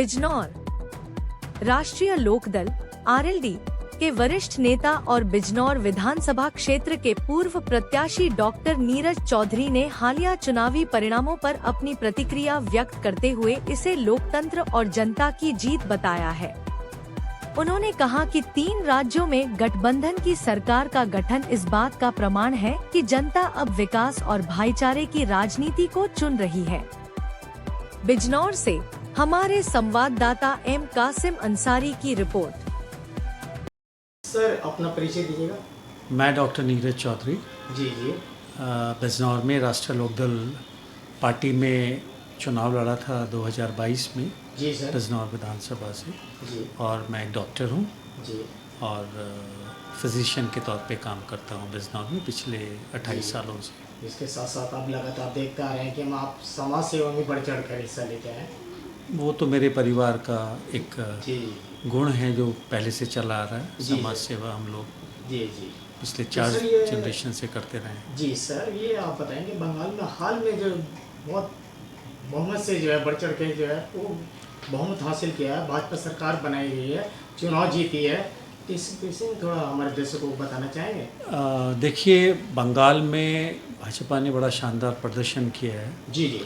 बिजनौर। राष्ट्रीय लोकदल (आरएलडी) के वरिष्ठ नेता और बिजनौर विधानसभा क्षेत्र के पूर्व प्रत्याशी डॉक्टर नीरज चौधरी ने हालिया चुनावी परिणामों पर अपनी प्रतिक्रिया व्यक्त करते हुए इसे लोकतंत्र और जनता की जीत बताया है। उन्होंने कहा कि 3 राज्यों में गठबंधन की सरकार का गठन इस बात का प्रमाण है कि जनता अब विकास और भाईचारे की राजनीति को चुन रही है। बिजनौर से हमारे संवाददाता एम कासिम अंसारी की रिपोर्ट। सर, अपना परिचय दीजिएगा। मैं डॉक्टर नीरज चौधरी जी। बिजनौर में राष्ट्रीय लोकदल पार्टी में चुनाव लड़ा था 2022 में। जी सर। बिजनौर विधानसभा से। जी। और मैं एक डॉक्टर हूँ जी। और फिजिशियन के तौर पे काम करता हूँ बिजनौर में पिछले 28 सालों से। इसके साथ साथ आप लगातार देखते आ रहे हैं कि हम आप समाज सेवा में बढ़ चढ़ कर हिस्सा लेते हैं। वो तो मेरे परिवार का एक जी गुण है जो पहले से चला आ रहा है। जी समाज सेवा हम लोग जी पिछले तो 4 सर ये- जनरेशन से करते रहे हैं। जी सर, ये आप बताएंगे बंगाल में हाल में जो बहुत बहुमत से जो है बढ़ चढ़ के जो है वो बहुमत हासिल किया है, भाजपा सरकार बनाई गई है, चुनाव जीती है, इस विषय में थोड़ा हमारे दर्शकों को बताना चाहेंगे। देखिए, बंगाल में भाजपा ने बड़ा शानदार प्रदर्शन किया है। जी जी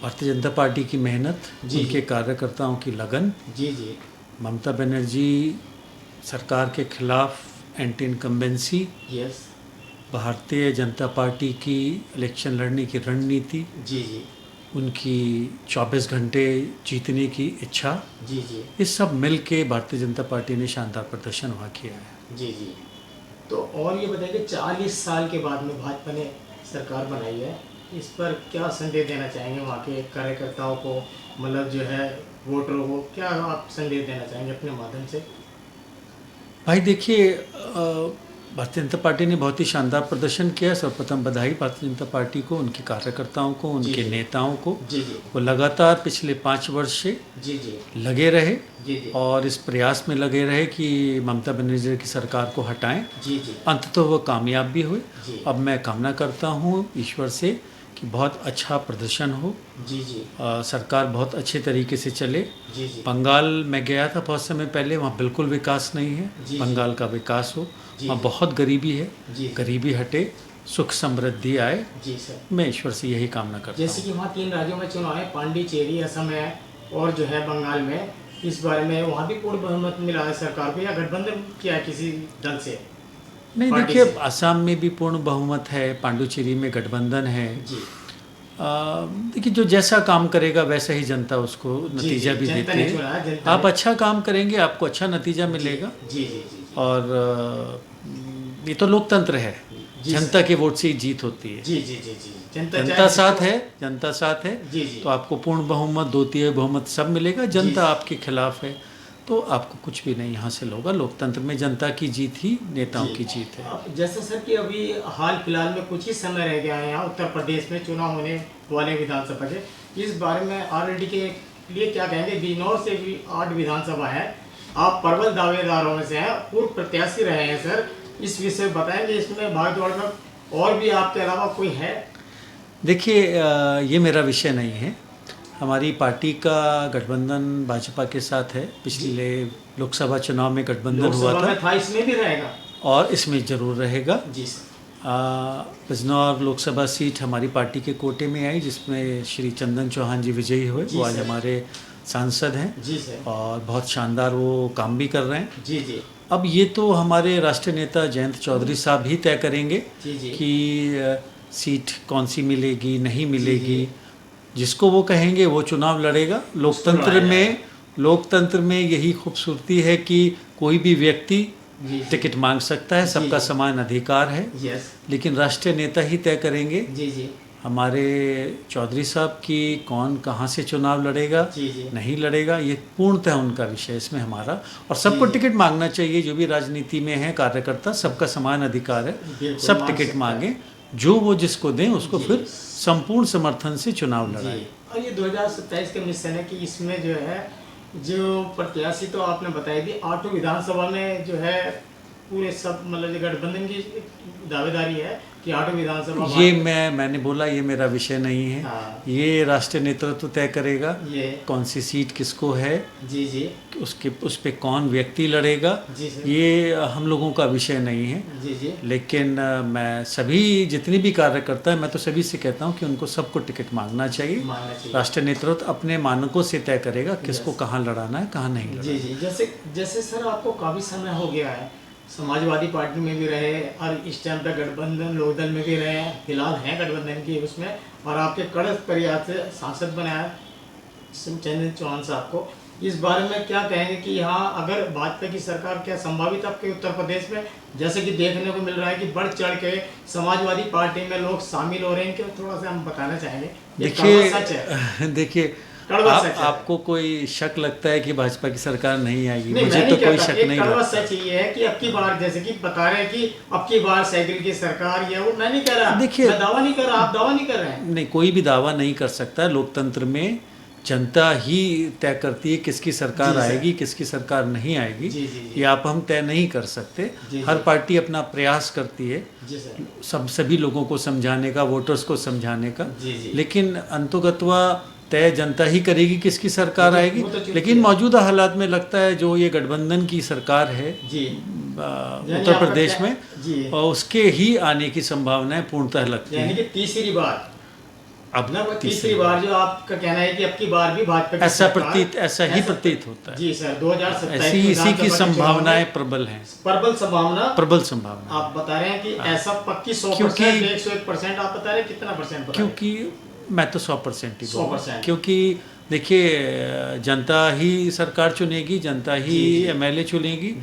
भारतीय जनता पार्टी की मेहनत, जी। उनके कार्यकर्ताओं की लगन, जी ममता बनर्जी सरकार के खिलाफ anti incumbency, yes. Bharatiya Janata party की इलेक्शन लड़ने की रणनीति, जी उनकी 24 घंटे जीतने की इच्छा, जी ये सब मिल के भारतीय जनता पार्टी ने शानदार प्रदर्शन वहाँ किया है। जी। तो और ये बताइए 40 साल के बाद में भाजपा ने सरकार बनाई है, इस पर क्या संदेश देना चाहेंगे वहाँ के कार्यकर्ताओं को, मतलब जो है वोटरों को, क्या आप संदेश देना चाहेंगे अपने माध्यम से? भाई देखिए, भारतीय जनता पार्टी ने बहुत ही शानदार प्रदर्शन किया। सर्वप्रथम बधाई भारतीय जनता पार्टी को, उनके कार्यकर्ताओं को, उनके नेताओं को। जी वो लगातार पिछले 5 वर्ष से जी लगे रहे जी और इस प्रयास में लगे रहे कि ममता बनर्जी की सरकार को हटाएं। जी अंततः वो कामयाब भी हुए। जी। अब मैं कामना करता हूँ ईश्वर से कि बहुत अच्छा प्रदर्शन हो, जी सरकार बहुत अच्छे तरीके से चले। जी बंगाल में गया था बहुत समय पहले, वहाँ बिल्कुल विकास नहीं है। जी। बंगाल का विकास हो, जी। वहाँ बहुत गरीबी है, जी। गरीबी हटे, सुख समृद्धि आए। जी सर, मैं ईश्वर से यही कामना करता हूँ। जैसे कि वहाँ 3 राज्यों में चुनाव है, पांडिचेरी, असम है और जो है बंगाल में, इस बारे में वहाँ भी पूर्ण बहुमत मिला है सरकार को या गठबंधन किया है किसी दल से? नहीं, पार्टी देखिए, से। असम में भी पूर्ण बहुमत है, पांडुचेरी में गठबंधन है। जी देखिए, जो जैसा काम करेगा वैसा ही जनता उसको जी, नतीजा भी जनता देती ने चुना है, है। जनता आप ने। अच्छा काम करेंगे, आपको अच्छा नतीजा मिलेगा। जी और ये तो लोकतंत्र है, जी जनता के वोट से ही जीत होती है। जी जनता जनता चाहे साथ जिसको- है, जनता साथ है, जी तो आपको पूर्ण बहुमत, 2/3 बहुमत सब मिलेगा। जनता आपके खिलाफ है तो आपको कुछ भी नहीं हासिल होगा। लोकतंत्र में जनता की जीत ही नेताओं जी। की जीत है। अब जैसे सर कि अभी हाल फिलहाल में कुछ ही समय रह गया है यहाँ उत्तर प्रदेश में चुनाव होने वाले विधानसभा के, इस बारे में आरएलडी के लिए क्या कहेंगे? बिजनौर से भी 8 विधानसभा है, आप प्रबल दावेदारों में से हैं, पूर्व प्रत्याशी रहे हैं सर, इस विषय बताएंगे? इसमें भाग दौड़ में और भी आपके अलावा कोई है? देखिए, ये मेरा विषय नहीं है। हमारी पार्टी का गठबंधन भाजपा के साथ है। पिछले लोकसभा चुनाव में गठबंधन हुआ लोकसभा में था इसमें भी रहेगा? और इसमें जरूर रहेगा। जी सर। बिजनौर लोकसभा सीट हमारी पार्टी के कोटे में आई, जिसमें श्री चंदन चौहान जी विजयी हुए। जी वो आज सर। हमारे सांसद हैं जी सर। और बहुत शानदार वो काम भी कर रहे हैं। जी अब ये तो हमारे राष्ट्रीय नेता जयंत चौधरी साहब ही तय करेंगे जी कि सीट कौन सी मिलेगी, नहीं जी। मिलेगी। जिसको वो कहेंगे वो चुनाव लड़ेगा। लोकतंत्र में यही खूबसूरती है कि कोई भी व्यक्ति जी। टिकट मांग सकता है, सबका जी। समान अधिकार है। यस। लेकिन राष्ट्रीय नेता ही तय करेंगे जी हमारे चौधरी साहब की कौन कहाँ से चुनाव लड़ेगा, जी नहीं लड़ेगा। ये पूर्णतः उनका विषय, इसमें हमारा। और सबको जी। टिकट मांगना चाहिए, जो भी राजनीति में है कार्यकर्ता, सबका समान अधिकार है। बिल्कुल, सब मांग टिकट सकता मांगे, जो वो जिसको दें उसको जी। फिर संपूर्ण समर्थन से चुनाव जी। लड़ाएं। और ये 2027 का मिशन है कि इसमें जो है जो प्रत्याशी तो आपने बताई दी, 8 विधानसभा में जो है पूरे सब मतलब गठबंधन की दावेदारी है कि 8 विधानसभा ये मैंने बोला ये मेरा विषय नहीं है। हाँ। ये राष्ट्रीय नेतृत्व तय करेगा ये कौन सी सीट किसको है, जी जी उस पे कौन व्यक्ति लड़ेगा, जी सर। ये हम लोगों का विषय नहीं है। जी जी लेकिन मैं सभी जितने भी कार्यकर्ता हैं मैं तो सभी से कहता हूं कि उनको सबको टिकट मांगना चाहिए। मानना चाहिए। राष्ट्रीय नेतृत्व अपने मानकों से तय करेगा किसको कहाँ लड़ाना है कहाँ नहीं लड़ाना जी जी जैसे जैसे सर आपको काफ़ी समय हो गया है, समाजवादी पार्टी में भी रहे और इस टाइम पे गठबंधन लोकदल में भी रहे, फिलहाल हैं गठबंधन की उसमें, और आपके कड़क प्रयास से सांसद बनाया चंद्र चौहान साहब को। इस बारे में क्या कहेंगे कि यहाँ अगर भाजपा की सरकार क्या संभावित आपके उत्तर प्रदेश में, जैसे कि देखने को मिल रहा है कि बढ़ चढ़ के समाजवादी पार्टी में लोग शामिल हो रहे हैं, क्या थोड़ा सा हम बताना चाहेंगे? ये कड़वा सच है। देखिए आपको कोई शक लगता है कि भाजपा की सरकार नहीं आएगी? मुझे तो कोई शक नहीं लगता। सच ये है कि अब की बार जैसे कि बता रहे हैं कि अब की बार साइकिल की सरकार ये वो, मैं नहीं कह रहा, देखिए मैं दावा नहीं कर रहा, आप दावा नहीं कर रहे हैं। नहीं, कोई भी दावा नहीं कर सकता। लोकतंत्र में जनता ही तय करती है किसकी सरकार आएगी किसकी सरकार नहीं आएगी। ये आप हम तय नहीं कर सकते। हर पार्टी अपना प्रयास करती है सभी लोगों को समझाने का, वोटर्स को समझाने का, लेकिन अंतोगत्वा तय जनता ही करेगी किसकी सरकार आएगी। लेकिन मौजूदा हालात में लगता है जो ये गठबंधन की सरकार है उत्तर प्रदेश में, और उसके ही आने की संभावनाएं पूर्णतः लगती है। यानी कि तीसरी बार, अब ना तीसरी बार जो आपका कहना है कि अब की बार भी भाजपा की ऐसा ही प्रतीत होता है। जी सर, 2027 इसी की संभावनाएं प्रबल हैं। प्रबल संभावना आप बता रहे हैं कि ऐसा पक्की 100%, 101% आप बता रहे हैं, कितना परसेंट? क्योंकि मैं तो 100% ही बोलूँगा, क्योंकि देखिए जनता ही सरकार चुनेगी, जनता ही एमएलए चुनेगी,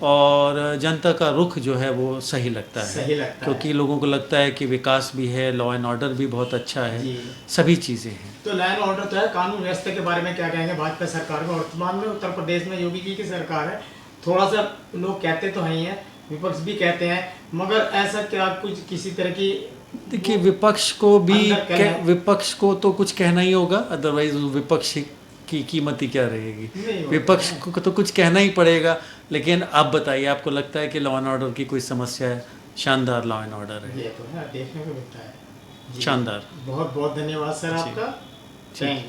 और जनता का रुख जो है वो सही लगता है, क्योंकि लोगों को लगता है कि विकास भी है, लॉ एंड ऑर्डर भी बहुत अच्छा है, सभी चीज़ें हैं। तो लॉ एंड ऑर्डर तो है, कानून व्यवस्था के बारे में क्या कहेंगे भाजपा सरकार में? वर्तमान में उत्तर प्रदेश में योगी जी की सरकार है, थोड़ा सा लोग कहते तो हैं, विपक्ष भी कहते हैं, मगर ऐसा क्या कुछ किसी तरह की? देखिए विपक्ष को तो कुछ कहना ही होगा, अदरवाइज विपक्ष की कीमत ही क्या रहेगी। विपक्ष को तो कुछ कहना ही पड़ेगा। लेकिन आप बताइए, आपको लगता है कि लॉ एंड ऑर्डर की कोई समस्या है? शानदार लॉ एंड ऑर्डर है, ये तो है, देखने को मिलता है। शानदार। बहुत बहुत धन्यवाद सर आपका। Thank you.